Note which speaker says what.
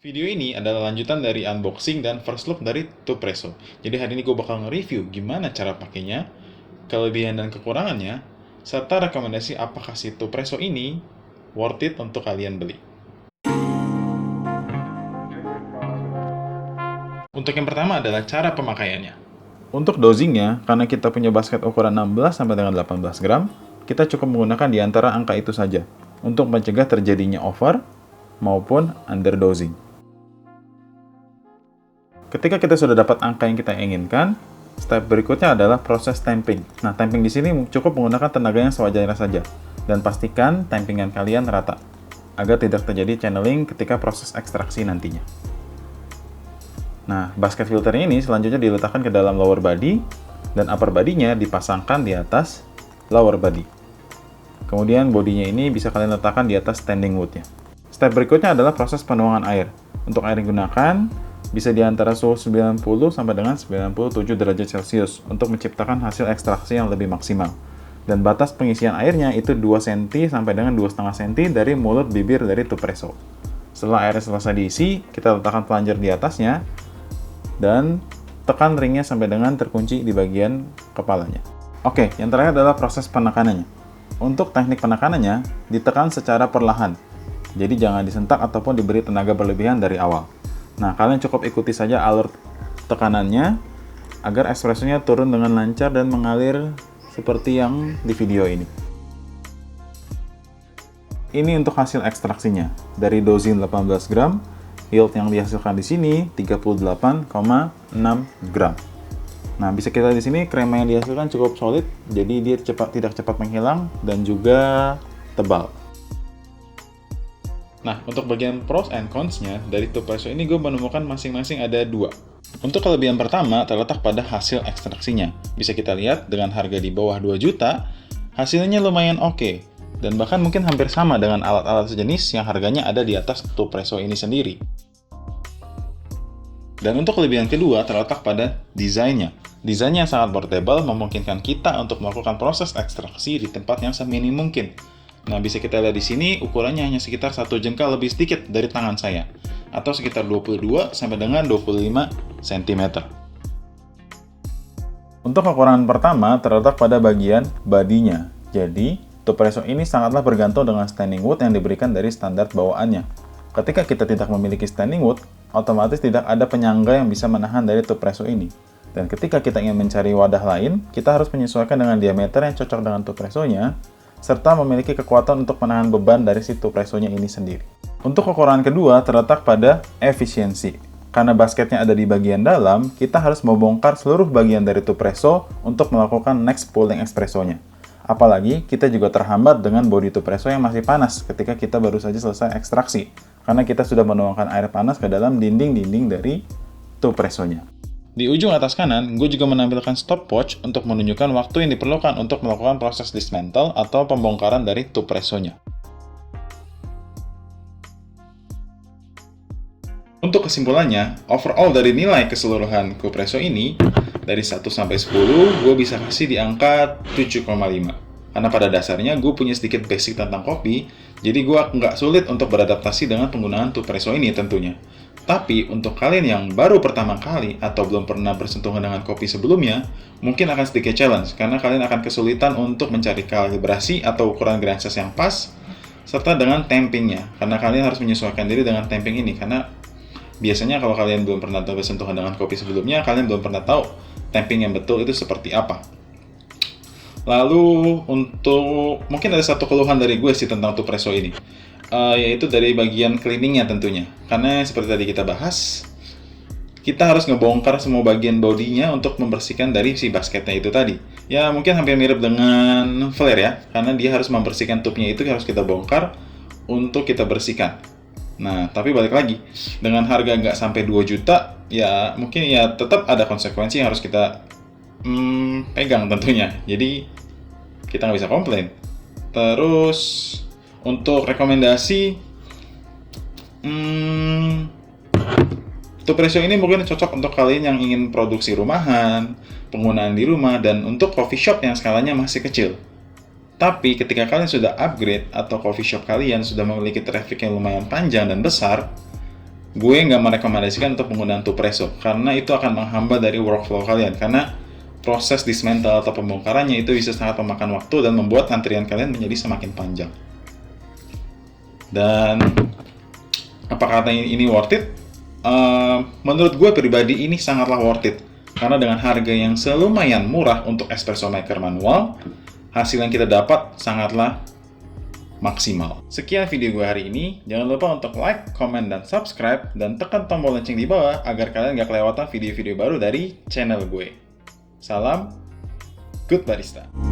Speaker 1: Video ini adalah lanjutan dari unboxing dan first look dari Tupresso. Jadi hari ini gue bakal nge-review gimana cara pakainya, kelebihan dan kekurangannya, serta rekomendasi apakah si Tupresso ini worth it untuk kalian beli. Untuk yang pertama adalah cara pemakaiannya. Untuk dosingnya, karena kita punya basket ukuran 16 sampai dengan 18 gram, kita cukup menggunakan di antara angka itu saja untuk mencegah terjadinya over maupun underdosing. Ketika kita sudah dapat angka yang kita inginkan, step berikutnya adalah proses tamping. Nah, tamping di sini cukup menggunakan tenaga yang sewajarnya saja, dan pastikan tampingan kalian rata, agar tidak terjadi channeling ketika proses ekstraksi nantinya. Nah, basket filternya ini selanjutnya diletakkan ke dalam lower body, dan upper body-nya dipasangkan di atas lower body. Kemudian bodinya ini bisa kalian letakkan di atas standing wood-nya. Step berikutnya adalah proses penuangan air. Untuk air yang digunakan, bisa di antara suhu 90 sampai dengan 97 derajat Celcius untuk menciptakan hasil ekstraksi yang lebih maksimal. Dan batas pengisian airnya itu 2 cm sampai dengan 2,5 cm dari mulut bibir dari Tupresso. Setelah airnya selesai diisi, kita letakkan plunger di atasnya dan tekan ringnya sampai dengan terkunci di bagian kepalanya. Oke, yang terakhir adalah proses penekanannya. Untuk teknik penekanannya, ditekan secara perlahan. Jadi jangan disentak ataupun diberi tenaga berlebihan dari awal. Nah, kalian cukup ikuti saja alur tekanannya agar espressonya turun dengan lancar dan mengalir seperti yang di video ini. Ini untuk hasil ekstraksinya. Dari dosing 18 gram, yield yang dihasilkan di sini 38,6 gram. Nah, bisa kita lihat di sini krema yang dihasilkan cukup solid, jadi dia tidak cepat menghilang dan juga tebal. Nah, untuk bagian pros and cons-nya, dari Tupresso ini gue menemukan masing-masing ada 2. Untuk kelebihan pertama, terletak pada hasil ekstraksinya. Bisa kita lihat, dengan harga di bawah 2 juta, hasilnya lumayan oke. Dan bahkan mungkin hampir sama dengan alat-alat sejenis yang harganya ada di atas Tupresso ini sendiri. Dan untuk kelebihan kedua, terletak pada desainnya. Desainnya yang sangat portable, memungkinkan kita untuk melakukan proses ekstraksi di tempat yang seminim mungkin. Nah, bisa kita lihat di sini ukurannya hanya sekitar 1 jengkal lebih sedikit dari tangan saya, atau sekitar 22 sampai dengan 25 cm. Untuk kekurangan pertama terletak pada bagian badinya. Jadi, Tupresso ini sangatlah bergantung dengan standing wood yang diberikan dari standar bawaannya. Ketika kita tidak memiliki standing wood, otomatis tidak ada penyangga yang bisa menahan dari Tupresso ini. Dan ketika kita ingin mencari wadah lain, kita harus menyesuaikan dengan diameter yang cocok dengan Tupresso-nya, serta memiliki kekuatan untuk menahan beban dari si Tupresso-nya ini sendiri. Untuk kekurangan kedua terletak pada efisiensi. Karena basketnya ada di bagian dalam, kita harus membongkar seluruh bagian dari Tupresso untuk melakukan next pulling espresso-nya. Apalagi, kita juga terhambat dengan body Tupresso yang masih panas ketika kita baru saja selesai ekstraksi, karena kita sudah menuangkan air panas ke dalam dinding-dinding dari Tupresso-nya. Di ujung atas kanan, gue juga menampilkan stopwatch untuk menunjukkan waktu yang diperlukan untuk melakukan proses dismantle atau pembongkaran dari Tupresso-nya. Untuk kesimpulannya, overall dari nilai keseluruhan Tupresso ini, dari 1 sampai 10, gue bisa kasih di angka 7,5. Karena pada dasarnya gue punya sedikit basic tentang kopi, jadi gue nggak sulit untuk beradaptasi dengan penggunaan Tupresso ini tentunya. Tapi untuk kalian yang baru pertama kali atau belum pernah bersentuhan dengan kopi sebelumnya, mungkin akan sedikit challenge karena kalian akan kesulitan untuk mencari kalibrasi atau ukuran grain size yang pas, serta dengan tampingnya, karena kalian harus menyesuaikan diri dengan tamping ini, karena biasanya kalau kalian belum pernah bersentuhan dengan kopi sebelumnya, kalian belum pernah tahu tamping yang betul itu seperti apa. Lalu untuk mungkin ada satu keluhan dari gue sih tentang Tupresso ini, yaitu dari bagian cleaningnya tentunya. Karena seperti tadi kita bahas, kita harus ngebongkar semua bagian bodinya untuk membersihkan dari si basketnya itu tadi. Ya mungkin hampir mirip dengan flare ya, karena dia harus membersihkan tubnya itu harus kita bongkar untuk kita bersihkan. Nah, tapi balik lagi, dengan harga nggak sampai 2 juta, ya mungkin ya tetap ada konsekuensi yang harus kita pegang tentunya. Jadi kita nggak bisa komplain. Terus untuk rekomendasi, Tupresso ini mungkin cocok untuk kalian yang ingin produksi rumahan, penggunaan di rumah, dan untuk coffee shop yang skalanya masih kecil. Tapi ketika kalian sudah upgrade atau coffee shop kalian sudah memiliki traffic yang lumayan panjang dan besar, gue nggak merekomendasikan untuk penggunaan Tupresso, karena itu akan menghambat dari workflow kalian, karena proses dismantle atau pembongkarannya itu bisa sangat memakan waktu dan membuat antrian kalian menjadi semakin panjang. Dan apakah ini worth it? Menurut gue pribadi ini sangatlah worth it, karena dengan harga yang selumayan murah untuk espresso maker manual, hasil yang kita dapat sangatlah maksimal. Sekian video gue hari ini. Jangan lupa untuk like, comment, dan subscribe, dan tekan tombol lonceng di bawah agar kalian gak kelewatan video-video baru dari channel gue. Salam, Good Barista.